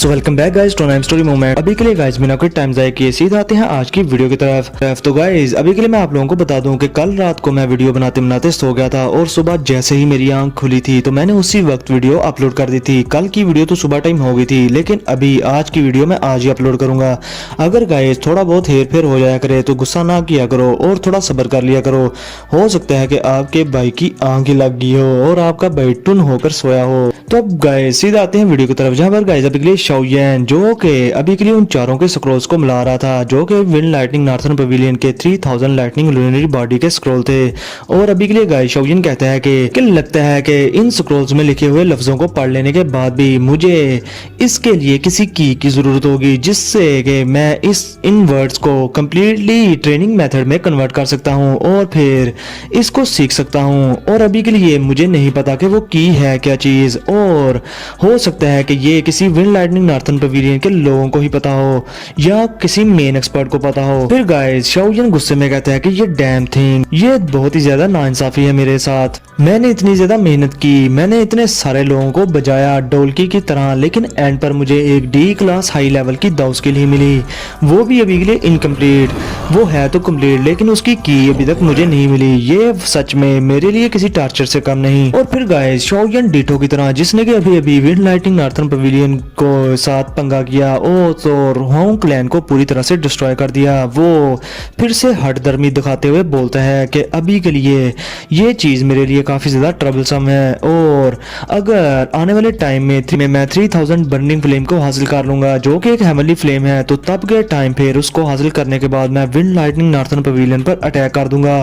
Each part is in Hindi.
So welcome back guys to नाइम स्टोरी मोमेंट। अभी के लिए गाइस बिना कोई टाइम जाए किए सीधा आते हैं आज की वीडियो की तरफ। तो गाइस अभी के लिए मैं आप लोगों को बता दूं कि कल रात को मैं वीडियो बनाते बनाते सो गया था और सुबह जैसे ही मेरी आंख खुली थी तो मैंने उसी वक्त वीडियो अपलोड कर दी थी। कल की वीडियो तो सुबह टाइम हो गई थी, लेकिन अभी आज की वीडियो मैं आज ही अपलोड करूंगा। अगर गाइस थोड़ा बहुत हेर फेर हो जाया करे तो गुस्सा ना किया करो और थोड़ा सब्र कर लिया करो। हो सकता है कि आपके भाई की आंख ही लग गई हो और आपका भाई टुन होकर सोया हो। तो अब गाइस सीधा आते हैं वीडियो की तरफ, जहां पर गाइस अभी के लिए शाओयन जो कि अभी के लिए उन चारों के स्क्रोल्स को मिला रहा था जो कि विंड लाइटनिंग नॉर्थर्न पवेलियन के 3000 लाइटनिंग लुनरी बॉडी के स्क्रोल थे। और अभी के लिए गाइस शाओयन कहता है कि लगता है कि इन स्क्रोल्स में लिखे हुए लफ्जों को पढ़ लेने के बाद भी मुझे इसके लिए किसी की जरूरत होगी जिससे कि मैं इन वर्ड्स को कंप्लीटली ट्रेनिंग मेथड में कन्वर्ट कर सकता हूं और फिर इसको सीख सकता हूं। और अभी के लिए मुझे नहीं पता कि वो की है क्या चीज, और हो सकता है कि ये किसी विंड लाइटनिंग नॉर्थर्न पवेलियन के लोगों को ही पता हो या किसी मेन एक्सपर्ट को पता हो। फिर गाइस शाओयन गुस्से में कहता है कि ये डैम थिंग, ये बहुत ही ज्यादा नाइंसाफी है मेरे साथ। मैंने इतनी ज्यादा मेहनत की, मैंने इतने सारे लोगों को बजाया ढोलकी की तरह, लेकिन एंड पर मुझे एक डी क्लास हाई लेवल की दाव स्किल ही मिली, वो भी अभी के लिए इनकम्प्लीट। वो है तो कंप्लीट लेकिन उसकी की अभी तक मुझे नहीं मिली। ये सच में मेरे लिए किसी टॉर्चर से कम नहीं। और फिर गाइस शाओयन डीटो की तरह जिसने कि अभी अभी विंड लाइटनिंग नॉर्थर्न पवेलियन को साथ पंगा किया और तो होंग क्लैन को पूरी तरह से डिस्ट्रॉय कर दिया, वो फिर से हठधर्मी दिखाते हुए बोलता है कि अभी के लिए ये चीज मेरे लिए काफी ज्यादा ट्रबलसम है और अगर आने वाले टाइम में मैं 3000 बर्निंग फ्लेम को हासिल कर लूंगा जो कि एक हेवनली फ्लेम है, तो तब के टाइम फिर उसको हासिल करने के बाद मैं विंड लाइटनिंग नॉर्थर्न पवेलियन पर अटैक कर दूंगा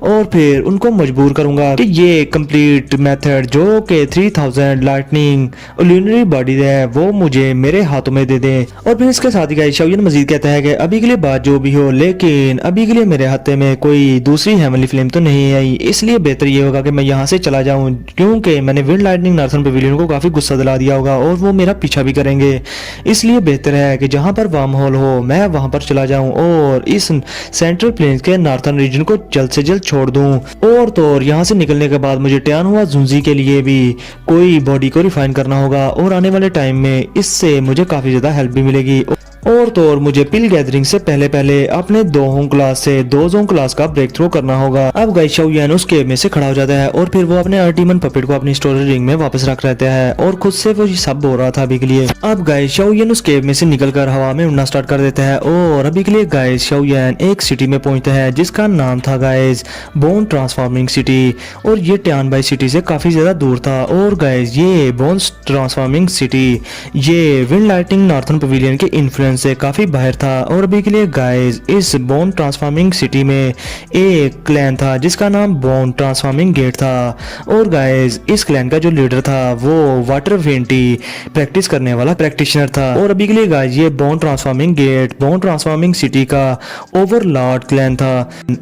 और फिर उनको मजबूर करूंगा कि ये कंप्लीट मेथड जो कि 3000 लाइटनिंग लुनरी बॉडी है वो मुझे मेरे हाथों में दे दे। और फिर इसके साथ ही गाइस शाओयन मजीद कहता है कि अभी के लिए बात जो भी हो, लेकिन अभी के लिए मेरे हाथ में कोई दूसरी हेवनली फ्लेम तो नहीं आई, इसलिए बेहतर ये होगा कि मैं यहाँ से चला जाऊं क्योंकि मैंने विंड लाइटनिंग नॉर्थर्न पवेलियन को काफी गुस्सा दिला दिया होगा और वो मेरा पीछा भी करेंगे। इसलिए बेहतर है कि जहां पर वार्म होल हो मैं वहां पर चला जाऊं और इस सेंट्रल प्लेन्स के नॉर्थर्न रीजन को जल्द से जल्द छोड़ दूं। और तो यहाँ से निकलने के बाद मुझे टियानहुआ जुंजी के लिए भी कोई बॉडी को रिफाइन करना होगा और आने वाले टाइम में इससे मुझे काफी ज्यादा हेल्प भी मिलेगी। और तो और मुझे पिल गैदरिंग से पहले अपने 2 होम क्लास से 2 जोन क्लास का ब्रेक थ्रू करना होगा। अब गाइस शाओयन उस केव में से खड़ा हो जाता है और फिर वो अपने अर्टिमन पपेट को अपनी स्टोरेज रिंग में वापस रख रहता है और खुद से वो सब हो रहा था अभी के लिए। अब गाइस शाओयन उस केव में से निकलकर हवा में उड़ना स्टार्ट कर देता है और अभी के लिए गाइस शाओयन एक सिटी में पहुंचता है जिसका नाम था गाइस बोन ट्रांसफॉर्मिंग सिटी, और ये टियानबाई सिटी से काफी ज्यादा दूर था। और गाइस ये बोन ट्रांसफॉर्मिंग सिटी ये विंड लाइटनिंग नॉर्थर्न पवेलियन के इन्फ्लुएंस से काफी बाहर था। और अभी के लिए गाइस इस बोन ट्रांसफॉर्मिंग सिटी में एक क्लैन था जिसका नाम बोन ट्रांसफॉर्मिंग गेट था। और गाइस इस क्लैन का जो लीडर था वो वाटर फेंटी प्रैक्टिस करने वाला प्रैक्टिशनर था। और अभी के लिए गाइस ये bone transforming gate bone transforming city का ओवरलॉर्ड क्लैन था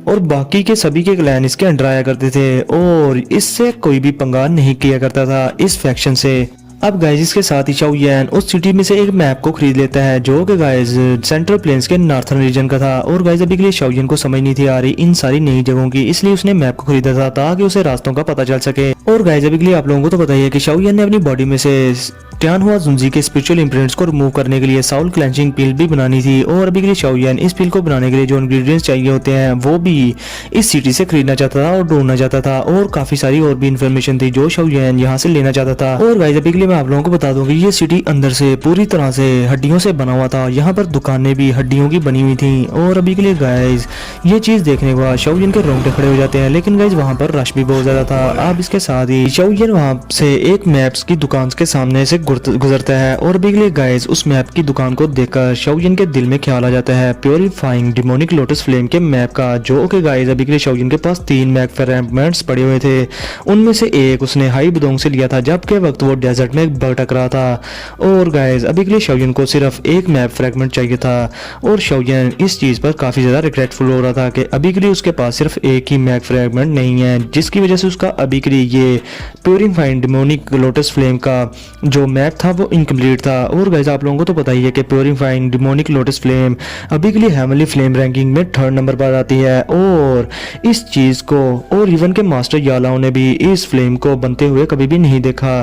और बाकी के सभी के क्लैन इसके अंडर आया करते थे और इससे कोई भी पंगा नहीं किया करता था इस फैक्शन से। अब गाइस इसके साथ ही शाओयन उस सिटी में से एक मैप को खरीद लेता है जो कि गाइस सेंट्रल प्लेन्स के नॉर्थर्न रीजन का था। और गाइस अभी के लिए शाओयन को समझ नहीं थी आ रही इन सारी नई जगहों की, इसलिए उसने मैप को खरीदा था ताकि उसे रास्तों का पता चल सके। और गाइस अभी के लिए आप लोगों को तो पता ही है कि शाओयन ने अपनी बॉडी में से टियानहुआ जुंजी के स्पिरिचुअल इंप्रिंट्स को रिमूव करने के लिए साउल क्लेंजिंग पिल भी बनानी थी। और अभी के लिए शाओयन इस पिल को बनाने के लिए जो इंग्रेडिएंट्स चाहिए होते हैं वो भी इस सिटी से खरीदना चाहता था और ढूंढना चाहता था, और काफी सारी और भी इन्फॉर्मेशन थी जो शाओयन यहाँ से लेना चाहता था। और गाइस अभी के लिए मैं आप लोगों को बता दूं कि ये सिटी अंदर से पूरी तरह से हड्डियों से बना हुआ था, यहाँ पर दुकानें भी हड्डियों की बनी हुई थी। और अभी के लिए गाइस ये चीज देखने के बाद शाओयन के रोंगटे खड़े हो जाते हैं, लेकिन गाइस वहाँ पर रश भी बहुत ज्यादा था। अब इसके साथ ही शाओयन वहाँ से एक मैप्स की दुकान के सामने से गुजरता है और अभी के लिए गाइस उस मैप की दुकान को देखकर शाओयन के दिल में ख्याल आ जाता है प्योरीफाइंग डिमोनिक लोटस फ्लेम के मैप का, जो कि गाइस अभी के लिए शाओयन के पास 3 मैप फ्रेगमेंट्स पड़े हुए थे। उनमें से एक उसने हाई बदोंग से लिया था जबकि वक्त वो डेजर्ट में भटक रहा था। और गाइस अभी के लिए शाओयन को सिर्फ एक मैप फ्रेगमेंट चाहिए था और शाओयन इस चीज पर काफी ज्यादा रिग्रेटफुल हो रहा था कि अभी के लिए उसके पास सिर्फ एक ही मैप फ्रेगमेंट नहीं है, जिसकी वजह से उसका अभी के लिए ये प्योरीफाइंग डिमोनिक लोटस फ्लेम का जो मैप था वो इनकम्प्लीट था। और गाइस आप लोगों को तो पता ही है कि प्योरीफाइंग डिमोनिक लोटस फ्लेम अभी के लिए हेवनली फ्लेम रैंकिंग में 3rd नंबर पर आती है। और इस चीज़ को और इवन के मास्टर यालाओं ने भी इस फ्लेम को बनते हुए कभी भी नहीं देखा,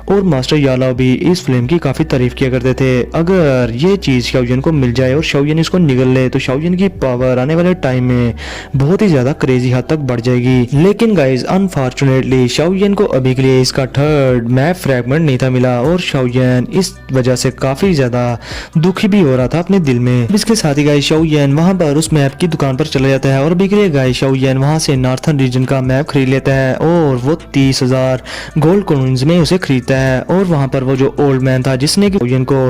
और मास्टर यालाओ भी इस फ्लेम की काफ़ी तारीफ किया करते थे। अगर ये चीज़ शाओयन को मिल जाए और शाओयन इसको निगल ले तो शाओयन की पावर आने वाले टाइम में बहुत ही ज़्यादा क्रेजी हद तक बढ़ जाएगी। लेकिन गाइज अनफॉर्चुनेटली शाओयन को अभी के लिए इसका 3rd मैप फ्रैगमेंट नहीं था मिला, और शाओयन इस वजह से काफ़ी ज़्यादा दुखी भी हो रहा था अपने दिल में। इसके साथ ही गाइज शाओयन वहाँ पर उस मैप की दुकान पर चला जाता है, और अभी के लिए गाइज शाओयन वहाँ से नॉर्थन रीजन का मैप खरीद लेता है, और वो 30,000 गोल्ड कॉइन्स में उसे खरीदता है। और वहाँ पर वो जो ओल्ड मैन था जिसने कि शाओयन को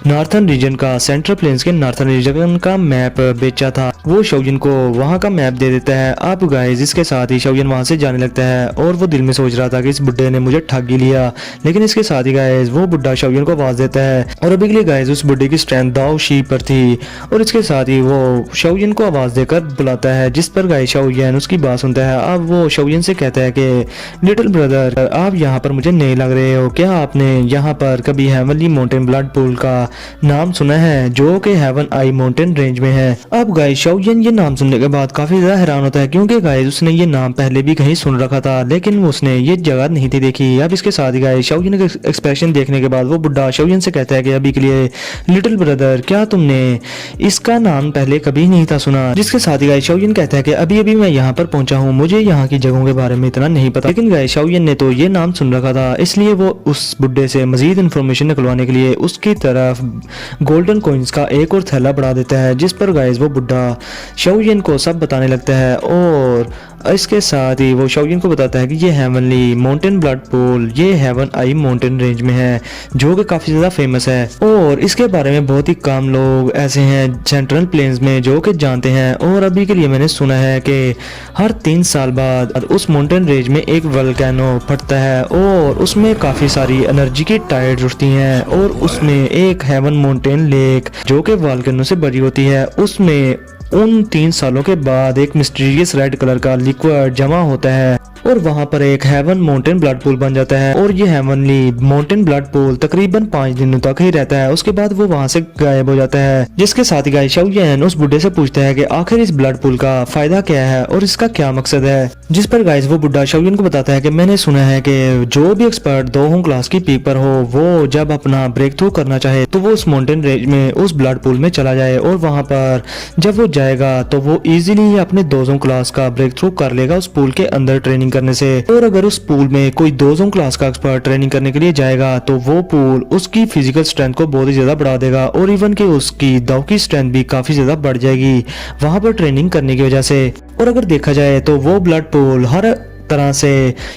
नॉर्थन रीजन का, सेंट्रल प्लेन्स के नॉर्थन रीजन का मैप बेचा था, वो शाओयन को वहाँ का मैप दे देता है। अब गाइज इसके साथ ही शाओयन वहाँ से जाने लगता है, और वो दिल में सोच रहा था कि इस बुड्ढे ने मुझे ठग ही लिया। लेकिन इसके साथ ही गाइज वो बुड्ढा शाओयन को आवाज देता है, और अभी के लिए गाइज उस बुड्ढे की स्ट्रेंथ दाओ शी पर थी, और इसके साथ ही वो शाओयन को आवाज देकर बुलाता है, जिस पर गाइज शाओयन उसकी बात सुनता है। अब वो शाओयन से कहता है कि लिटिल ब्रदर आप यहाँ पर मुझे नहीं लग रहे हो, क्या आपने यहाँ पर कभी हेवनली माउंटेन ब्लड पूल का नाम सुना है जो कि हेवन आई माउंटेन रेंज में है। अब गाइज शाओयन ये नाम सुनने के बाद काफी ज्यादा हैरान होता है, क्योंकि गाइज उसने ये नाम पहले भी कहीं सुन रखा था, लेकिन उसने ये जगह नहीं थी देखी। अब इसके साथ ही गाइज शाओयन के एक्सप्रेशन देखने के बाद वो बुड्ढा शाओयन से कहता है कि अभी के लिए लिटिल ब्रदर क्या तुमने इसका नाम पहले कभी नहीं था सुना। जिसके साथ ही गाइज शाओयन कहता है कि अभी अभी मैं यहाँ पर पहुंचा हूँ, मुझे यहाँ की जगहों के बारे में इतना नहीं पता। लेकिन गाइज शाओयन ने तो ये नाम सुन रखा था, इसलिए वो उस बुड्ढे से मजीद इन्फॉर्मेशन निकलवाने के लिए उसकी तरफ गोल्डन कॉइन्स का एक और थैला बढ़ा देता है, जिस पर गाइज वो बुड्ढा शाओयन को सब बताने लगता है। और इसके साथ ही वो शाओयन को बताता है कि ये हेवनली माउंटेन ब्लड पूल ये हेवन आई माउंटेन रेंज में है, जो कि काफी ज्यादा फेमस है, और इसके बारे में बहुत ही कम लोग ऐसे हैं सेंट्रल प्लेन्स में जो कि जानते हैं। और अभी के लिए मैंने सुना है कि हर 3 साल बाद उस माउंटेन रेंज में एक वोल्केनो फटता है, और उसमें काफी सारी एनर्जी की टाइड्स उठती हैं, और उसमें एक हेवन माउंटेन लेक जो कि वोल्केनो से भरी होती है, उसमें उन 3 सालों के बाद एक मिस्टीरियस रेड कलर का लिक्विड जमा होता है, और वहां पर एक हेवन माउंटेन ब्लड पूल बन जाता है। और ये हेवनली माउंटेन ब्लड पूल तकरीबन 5 दिनों तक ही रहता है, उसके बाद वो वहां से गायब हो जाता है। जिसके साथ ही गाइस शाओयन उस बुड्ढे से पूछता है कि आखिर इस ब्लड पूल का फायदा क्या है और इसका क्या मकसद है। जिस पर गाइस वो बुड्ढा शाओयन को बताता है कि मैंने सुना है कि जो भी एक्सपर्ट 2 क्लास की पीक पर हो वो जब अपना ब्रेक थ्रू करना चाहे तो वो उस माउंटेन रेंज में उस ब्लड पूल में चला जाए, और वहां पर जब वो जाएगा तो वो इजीली अपने 2 क्लास का ब्रेक थ्रू कर लेगा उस पूल के अंदर ट्रेनिंग करने से। और अगर उस पूल में कोई 2 क्लास का एक्सपर्ट ट्रेनिंग करने के लिए जाएगा तो वो पूल उसकी फिजिकल स्ट्रेंथ को बहुत ही ज्यादा बढ़ा देगा, और इवन कि उसकी दाव की स्ट्रेंथ भी काफी ज्यादा बढ़ जाएगी वहां पर ट्रेनिंग करने की वजह से। और अगर देखा जाए तो वो ब्लड पूल हर तरह से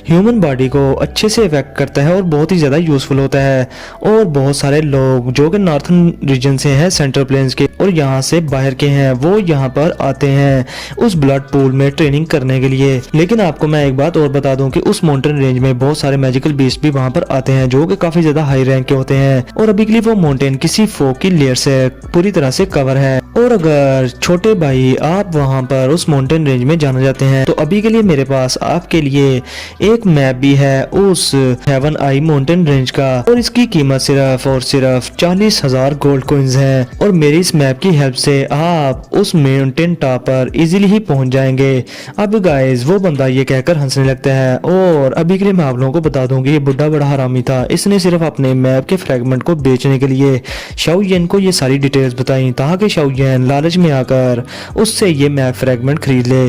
ह्यूमन बॉडी को अच्छे से इफेक्ट करता है और बहुत ही ज़्यादा यूजफुल होता है। और बहुत सारे लोग जो कि नॉर्थन रीजन से हैं सेंट्रल प्लेन्स के और यहाँ से बाहर के हैं वो यहाँ पर आते हैं उस ब्लड पूल में ट्रेनिंग करने के लिए। लेकिन आपको मैं एक बात और बता दूं कि उस माउंटेन रेंज में बहुत सारे मैजिकल बीस्ट भी वहाँ पर आते हैं जो कि काफी ज्यादा हाई रैंक के होते हैं, और अभी के लिए वो माउंटेन किसी फोक की लेयर से पूरी तरह से कवर है। और अगर छोटे भाई आप वहाँ पर उस माउंटेन रेंज में जाना चाहते हैं तो अभी के लिए मेरे पास आपके लिए एक मैप भी है उस हेवन आई माउंटेन रेंज का, और इसकी कीमत सिर्फ और सिर्फ 40,000 गोल्ड कॉइन्स है। और मेरी इस मैप की हेल्प से आप उस माउंटेन टॉप पर इजीली ही पहुंच जाएंगे। अब गाइस वो बंदा ये कहकर हंसने लगता है, और अभी के लिए मैं आप लोगों को बता दूं कि ये बुड्ढा बड़ा हरामी था। इसने सिर्फ अपने मैप के फ्रेगमेंट को बेचने के लिए शाओयन को ये सारी डिटेल्स बताई ताकि शाओयन लालच में आकर उससे ये मैप फ्रेगमेंट खरीद ले।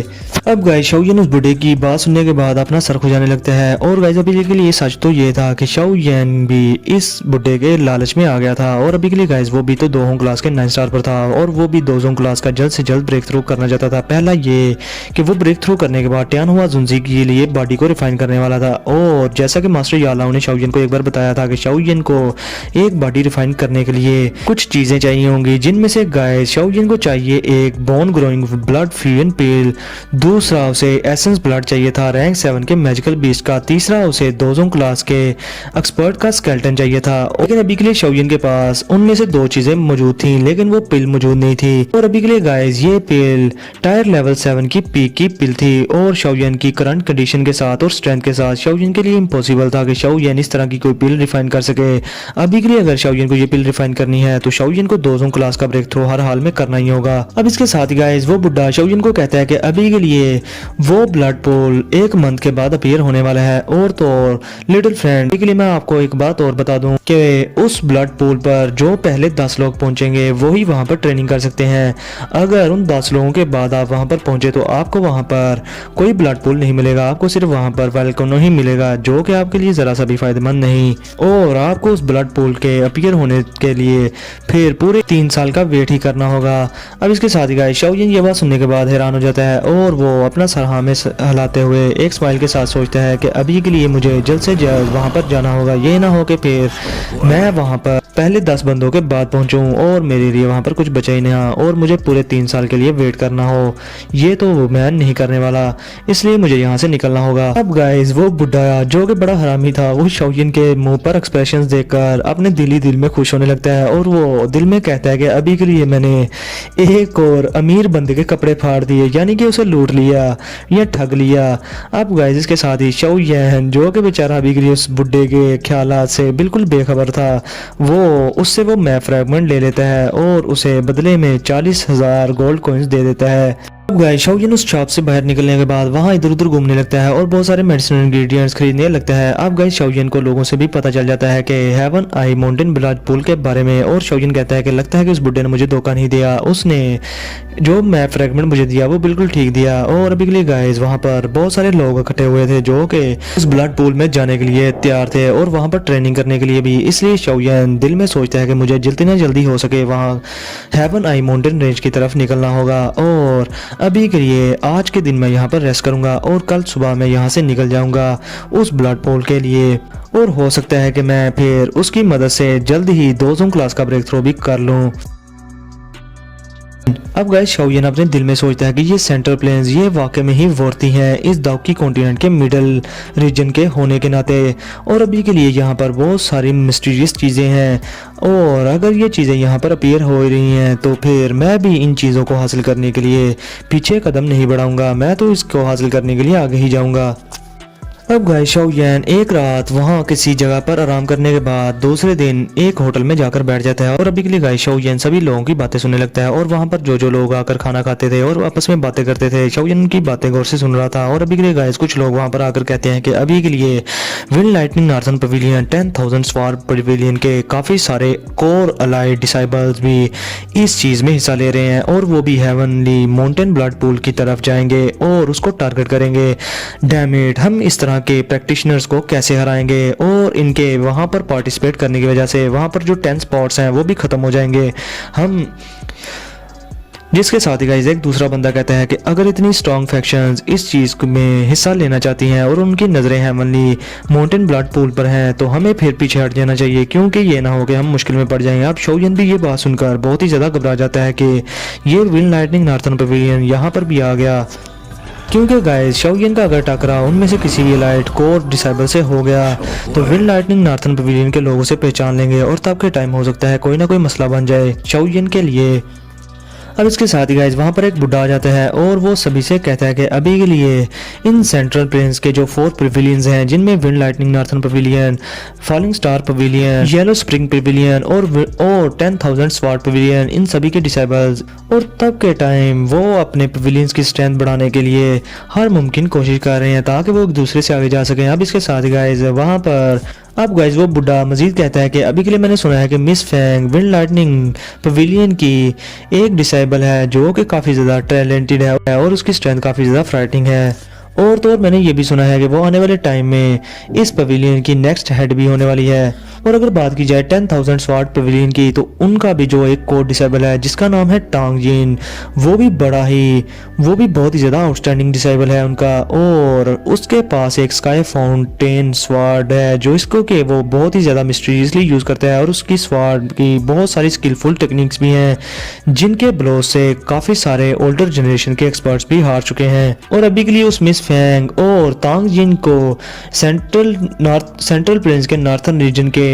अब गाइस शाओयन उस बुड्ढे की बात सुनने के बाद अपना सर खुजाने लगता है, और गाइस अभी के लिए सच तो ये था कि शाओयन भी इस बुड्ढे के लालच में आ गया था। और अभी के लिए गाइस वो भी तो 2 क्लास के 9 स्टार पर था, और वो भी 2 क्लास का जल्द से जल्द ब्रेक थ्रू करना चाहता था। पहला ये कि वो ब्रेक थ्रू करने के बाद ट्यान हुआ जुंजी के लिए बॉडी को रिफाइन करने वाला था, और जैसा कि मास्टर यालाओ ने शाओयन को एक बार बताया था कि शाओयन को एक बॉडी रिफाइन करने के लिए कुछ चीजें चाहिए होंगी, जिनमें से गाइस शाओयन को चाहिए एक बोन ग्रोइंग ब्लड फ्यूजन पिल, दूसरा उसे एसेंस ब्लड चाहिए था, रैंक 7 के मैजिकल बीस्ट का, तीसरा उसे दोजोंग क्लास के एक्सपर्ट का स्केलेटन चाहिए था। लेकिन अभी के लिए शाओयिन के पास उनमें से 2 चीजें मौजूद थी, लेकिन वो पिल मौजूद नहीं थी। और अभी के लिए गाइस ये पिल टायर लेवल 7 की पीक की पिल थी और शाओयिन की करंट कंडीशन के साथ और स्ट्रेंथ के साथ शाओयिन के लिए इम्पॉसिबल था कि शाओयिन इस तरह की कोई पिल रिफाइन कर सके। अभी के लिए अगर शाओयिन को ये पिल रिफाइन करनी है तो शाओयिन को दोजोंग क्लास का ब्रेक थ्रू हर हाल में करना ही होगा। अब इसके साथ ही गाइस वो बुड्ढा शाओयिन को कहता है कि अभी के लिए वो ब्लड पूल 1 मंथ के बाद अपीयर होने वाला है। और तो और लिटिल फ्रेंड, के लिए मैं आपको एक बात और बता दूं कि उस ब्लड पूल पर जो पहले 10 लोग पहुंचेंगे वही वहां पर ट्रेनिंग कर सकते हैं। अगर उन 10 लोगों के बाद आप वहां पर पहुंचे तो आपको वहां पर कोई ब्लड पूल नहीं मिलेगा, आपको सिर्फ वहां पर वेलकम ही मिलेगा, जो कि आपके लिए जरा सा भी फायदेमंद नहीं। और आपको उस ब्लड पूल के अपीयर होने के लिए फिर पूरे 3 साल का वेट ही करना होगा। अब इसके साथ ही गाइस शाओयिन ये बात सुनने के बाद हैरान हो जाता है और वो अपना सर हाँ में हिलाते हुए एक स्माइल के साथ सोचता है कि अभी के लिए मुझे जल्द से जल्द वहां पर जाना होगा। ये ना हो कि फिर मैं वहां पर पहले 10 बंदों के बाद पहुंचूं और मेरे लिए वहां पर कुछ बचा ही नहीं और मुझे पूरे 3 साल के लिए वेट करना हो। ये तो मैं नहीं करने वाला, इसलिए मुझे यहाँ से निकलना होगा। अब गाइस वो बुड्ढा जो कि बड़ा हरामी था वो शाओयिन के मुंह पर एक्सप्रेशंस देखकर अपने दिल में खुश होने लगता है और वो दिल में कहता है कि अभी के लिए मैंने एक और अमीर बंदे के कपड़े फाड़ दिए, यानी कि उसे लूट लिया या ठग लिया। अब गाइस इसके साथ ही शाओयिन जो कि बेचारा अभी के लिए उस बुड्ढे के ख्यालात से बिल्कुल बेखबर था, वो उससे वो मैप फ्रैगमेंट ले लेता है और उसे बदले में 40,000 गोल्ड कॉइंस दे देता है। अब गाइस शाओयिन उस शॉप से बाहर निकलने के बाद वहां इधर उधर घूमने लगता है और बहुत सारे मेडिसिनल इंग्रेडिएंट्स खरीदने लगता है। अब गाइस शाओयिन को लोगों से भी पता चल जाता है कि haven I mountain blood pool के बारे में और शाओयिन कहता है कि लगता है कि उस बुड्ढे ने मुझे धोखा नहीं दिया, उसने जो मैप फ्रैगमेंट मुझे दिया वो बिल्कुल ठीक दिया। और अभी के लिए गाइस वहां पर बहुत सारे लोग इकट्ठे हुए थे जो कि उस ब्लड पूल में जाने के लिए तैयार थे और वहां पर ट्रेनिंग करने के लिए भी। इसलिए शाओयिन दिल में सोचता है कि मुझे जल्दी ना जल्दी हो सके वहां हेवन आई माउंटेन रेंज की तरफ निकलना होगा और अभी के लिए आज के दिन मैं यहाँ पर रेस्ट करूंगा और कल सुबह मैं यहाँ से निकल जाऊंगा उस ब्लड पूल के लिए। और हो सकता है कि मैं फिर उसकी मदद से जल्द ही दोजोंग क्लास का ब्रेक थ्रू भी कर लूं। अब गाइस शाओयिन अपने दिल में सोचता है कि ये सेंट्रल प्लेन्स ये वाकई में ही वर्ती हैं इस दाउकी कॉन्टिनेंट के मिडल रीजन के होने के नाते। और अभी के लिए यहाँ पर बहुत सारी मिस्टीरियस चीज़ें हैं और अगर ये चीज़ें यहाँ पर अपीयर हो रही हैं तो फिर मैं भी इन चीज़ों को हासिल करने के लिए पीछे कदम नहीं बढ़ाऊंगा, मैं तो इसको हासिल करने के लिए आगे ही जाऊँगा। अब गाइस शाओयिन एक रात वहां किसी जगह पर आराम करने के बाद दूसरे दिन एक होटल में जाकर बैठ जाता है और अभी के लिए गाइस शाओयिन सभी लोगों की बातें सुनने लगता है और वहां पर जो लोग आकर खाना खाते थे और आपस में बातें करते थे शाओयिन की बातें गौर से सुन रहा था। और अभी के लिए गाइस कुछ लोग वहां पर आकर कहते हैं कि अभी के लिए विंड लाइटनिंग नॉर्थर्न पवेलियन 10,000 स्वार पवेलियन के काफी सारे कोर अलाइड डिसाइबल्स भी इस चीज में हिस्सा ले रहे हैं और वो भी हेवनली माउंटेन ब्लड पूल की तरफ जाएंगे और उसको टारगेट करेंगे। डैम इट, हम इस तरह के प्रैक्टिशनर्स को कैसे हराएंगे और इनके वहां पर पार्टिसिपेट करने की वजह से वहां पर जो 10 स्पॉट्स हैं वो भी खत्म हो जाएंगे हम। जिसके साथ ही गाइस एक दूसरा बंदा कहता है कि अगर इतनी स्ट्रॉन्ग फैक्शंस इस चीज में हिस्सा लेना चाहती हैं और उनकी नजरें हेवनली माउंटेन ब्लड पूल पर हैं तो हमें फिर पीछे हट जाना चाहिए, क्योंकि ये ना हो कि हम मुश्किल में पड़ जाएं। अब शाओयिन भी ये बात सुनकर बहुत ही ज्यादा घबरा जाता है कि ये विंड लाइटनिंग नॉर्थर्न पवेलियन यहाँ पर भी आ गया, क्योंकि गाइस शाओयिन का अगर टकराव उनमें से किसी एलाइट कोर डिसाइबल से हो गया तो विंड लाइटनिंग नॉर्थर्न पवेलियन के लोगों से पहचान लेंगे और तब के टाइम हो सकता है कोई ना कोई मसला बन जाए शाओयिन के लिए। अब इसके साथ ही गाइस वहाँ पर एक बुढ़ा आ जाता है और वो सभी से कहता है कि अभी के लिए इन सेंट्रल प्लेन्स के जो 4 पवेलियंस हैं जिनमें wind lightning northern pavilion, falling star pavilion, yellow spring pavilion और 10,000 स्वार्ड पवेलियन, इन सभी के डिसाइबल्स और तब के टाइम वो अपने पवेलियंस की स्ट्रेंथ बढ़ाने के लिए हर मुमकिन कोशिश कर रहे हैं ताकि वो एक दूसरे से आगे जा सकें। अब इसके साथ ही गाइस वहाँ पर अब गाइस वो बुड्ढा मजीद कहता है कि अभी के लिए मैंने सुना है कि miss Fang wind lightning pavilion की एक डिसाइबल है जो कि काफ़ी ज़्यादा टैलेंटेड है और उसकी स्ट्रेंथ काफ़ी ज़्यादा फ्राइटिंग है। और तो और मैंने ये भी सुना है कि वो आने वाले टाइम में इस पवेलियन की नेक्स्ट हेड भी होने वाली है। और अगर बात की जाए 10,000 स्वाट पवेलियन की, तो उनका भी जो एक कोड डिसेबल है जिसका नाम है टांग जिन, वो भी बहुत ही ज़्यादा आउटस्टैंडिंग डिसेबल है उनका। और उसके पास एक स्काई फाउंटेन स्वाड है जो इसको के वो बहुत ही ज़्यादा मिस्टीरियसली यूज़ करता है, और उसकी स्वाड की बहुत सारी स्किलफुल टेक्निक्स भी हैं जिनके ब्लो से काफ़ी सारे ओल्डर जनरेशन के एक्सपर्ट्स भी हार चुके हैं। और अभी के लिए उस मिस फैंग और तांग जिन को सेंट्रल प्लेन्स के नॉर्थर्न रीजन के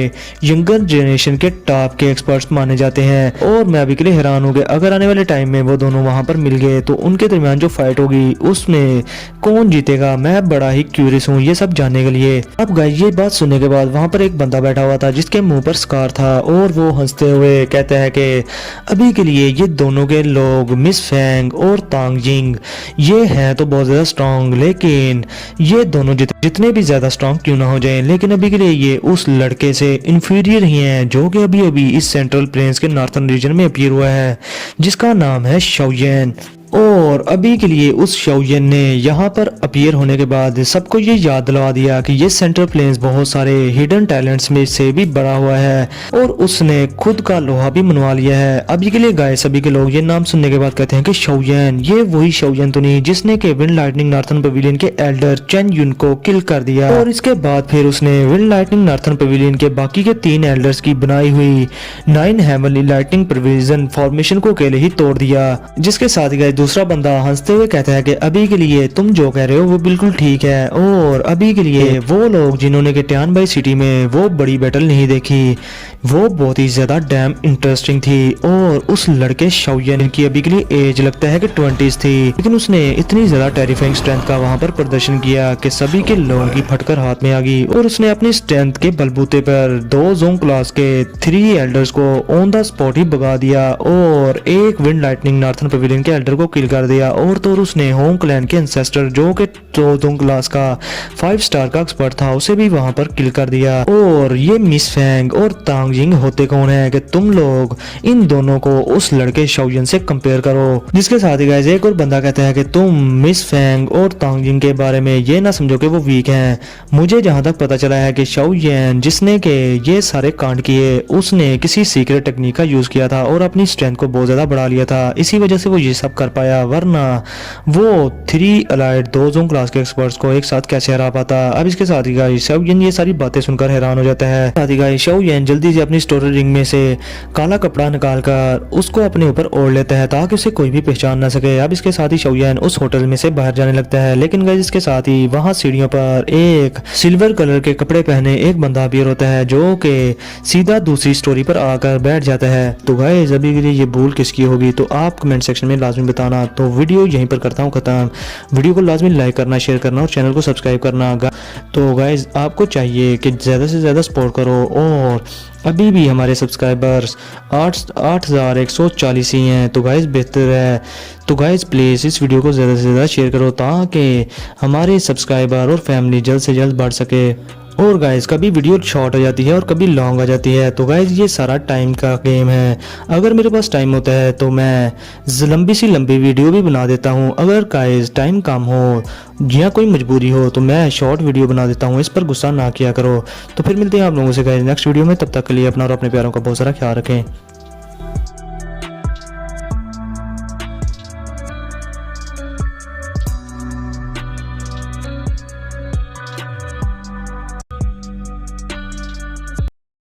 यंगर जनरेशन के टॉप के एक्सपर्ट्स माने जाते हैं। और मैं अभी के लिए हैरान हूँ कि अगर आने वाले टाइम में वो दोनों वहां पर मिल गए तो उनके दरमियान जो फाइट होगी उसमें कौन जीतेगा, मैं बड़ा ही क्यूरियस हूँ ये सब जानने के लिए। अब गाइस ये बात सुनने के बाद वहां पर एक बंदा बैठा हुआ था जिसके मुंह पर स्कार था, और वो हंसते हुए कहता है कि अभी के लिए ये दोनों के लोग मिस फैंग और तांग जिंग ये हैं तो बहुत ज्यादा स्ट्रॉन्ग, लेकिन ये दोनों जितने भी ज्यादा स्ट्रॉन्ग क्यों ना हो जाएं, लेकिन अभी के लिए ये उस लड़के से इंफीरियर ही हैं जो कि अभी अभी इस सेंट्रल प्लेन्स के नॉर्थर्न रीजन में अपीयर हुआ है जिसका नाम है शाओयेन। और अभी के लिए उस शाओयेन ने यहाँ पर अपीयर होने के बाद सबको ये याद दिलवा दिया कि ये सेंट्रल प्लेन्स बहुत सारे हिडन टैलेंट्स में से भी बड़ा हुआ है, और उसने खुद का लोहा भी मनवा लिया है। अभी के लिए गाइस सभी के लोग ये नाम सुनने के बाद कहते हैं कि शाओयेन ये वही शाओयेन तो नहीं जिसने के विंड लाइटनिंग नॉर्थर्न पवेलियन के एल्डर चेन युन को किल कर दिया, और इसके बाद फिर उसने विंड लाइटनिंग नॉर्थर्न पवेलियन के बाकी के 3 एल्डर्स की बनाई हुई 9 हेवनली लाइटनिंग प्रोविजन फॉर्मेशन को अकेले ही तोड़ दिया। जिसके साथ गाइस दूसरा बंदा हंसते हुए कहता है कि अभी के लिए तुम जो कह रहे हो वो बिल्कुल ठीक है, और अभी के लिए वो लोग जिन्होंने के टियानबाई सिटी में वो बड़ी बैटल नहीं देखी वो बहुत ही ज्यादा डैम इंटरेस्टिंग थी। और उस लड़के शाओयेन की अभी के लिए एज लगता है कि 20s थी, लेकिन उसने इतनी ज्यादा टेरिफाइंग स्ट्रेंथ का वहां पर प्रदर्शन किया कि सभी के लोगों की फटकर हाथ में आ गई, और उसने अपनी स्ट्रेंथ के बलबूते पर 2 जोंग क्लास के 3 एल्डर्स को ऑन द स्पॉट ही भगा दिया, और एक विंड लाइटनिंग नॉर्थर्न पवेलियन के एल्डर को किल कर दिया। और तो उसने होंग क्लैन के एंसेस्टर जो कि 2 जोंग क्लास का 5 स्टार का एक्सपर्ट था उसे भी वहां पर किल कर दिया। और ये मिस फैंग और तांग जिंग होते कौन है कि तुम लोग इन दोनों को उस लड़के शाओयेन से कंपेयर करो। जिसके साथ ही गाइस एक और बंदा कहता है कि तुम मिस फैंग और तांग जिंग के बारे में ये ना समझो कि वो वीक हैं। मुझे जहां तक पता चला है कि शाओयेन जिसने के ये सारे कांड किए उसने किसी सीक्रेट टेक्निक का यूज किया था और अपनी स्ट्रेंथ को बहुत ज्यादा बढ़ा लिया था, इसी वजह से वो ये सब कर पाया, वरना वो 3 अलाइड 2 जोंग क्लास के एक्सपर्ट्स को एक साथ कैसे हरा पाता। अब इसके साथ ही गाइस शाओयेन ये सारी बातें सुनकर हैरान हो जाता है। साथ ही गाइस शाओयेन जल्दी से अपनी स्टोरी रिंग में से काला कपड़ा निकालकर उसको अपने ऊपर ओढ़ लेता है ताकि उसे कोई भी पहचान ना सके। अब इसके साथ ही शाओयेन उस होटल में से बाहर जाने लगता है, लेकिन गाइस इसके साथ ही वहां सीढ़ियों पर एक सिल्वर कलर के कपड़े पहने एक बंदा अपीयर होता है जो कि सीधा दूसरी स्टोरी पर आकर बैठ जाता है। तो गाइस अभी के लिए ये भूल किसकी होगी तो आप कमेंट सेक्शन में लाजमी बताना। तो वीडियो यहीं पर करता हूँ खत्म। वीडियो को लाजमी लाइक करना, शेयर करना और चैनल को सब्सक्राइब करना। तो गाइस आपको चाहिए कि ज़्यादा से ज़्यादा सपोर्ट करो, और अभी भी हमारे सब्सक्राइबर्स 8,140 ही हैं, तो गाइस बेहतर है। तो गाइस प्लीज़ इस वीडियो को ज़्यादा से ज़्यादा शेयर करो ताकि हमारे सब्सक्राइबर और फैमिली जल्द से जल्द बढ़ सके। और गाइस कभी वीडियो शॉर्ट हो जाती है और कभी लॉन्ग आ जाती है, तो गाइस ये सारा टाइम का गेम है। अगर मेरे पास टाइम होता है तो मैं लंबी सी लंबी वीडियो भी बना देता हूँ, अगर गाइस टाइम कम हो या कोई मजबूरी हो तो मैं शॉर्ट वीडियो बना देता हूँ, इस पर गुस्सा ना किया करो। तो फिर मिलते हैं आप लोगों से गाइस नेक्स्ट वीडियो में, तब तक के लिए अपना और अपने प्यारों का बहुत सारा ख्याल रखें।